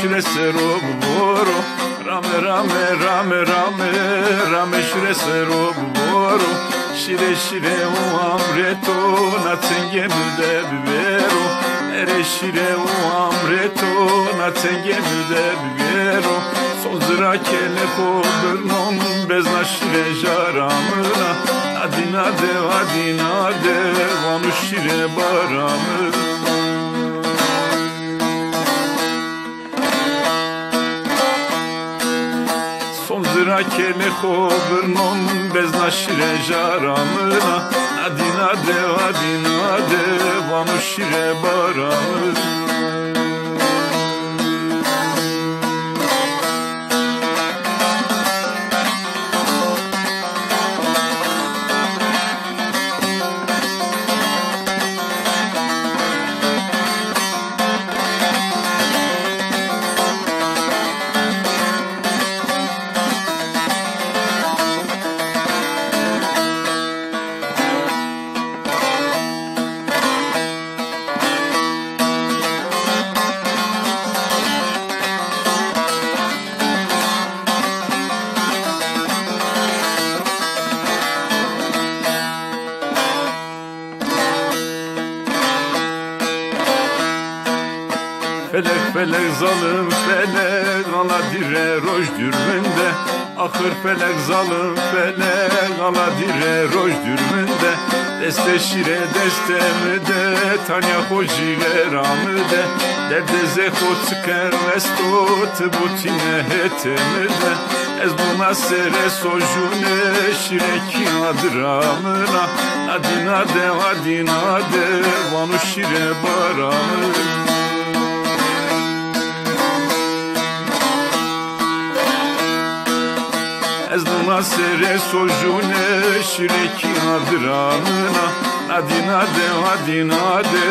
shire sero boro rame rame rame rame rame shire sero boro shire shire u amreto na tengemde bibero ere shire u amreto na tengemde bibero sozra kele kodurnon bezna shire jaramına adina de vanu shire baramına Zıra kele kovrnon bezna şire jaramına Adina de vanu şire baramına Felek zalim felek ala dire roj dürmünde Akır felek zalim felek ala dire roj dürmünde Deste şire destemde tanya hoji veramde Derde zekot sıker vestot butine hetemde Ez buna sere sojune şireki adramına Adina de vanu şire baramına Ez nuna sere sojune şireki adramına Adina de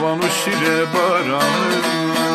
vanu şire baramına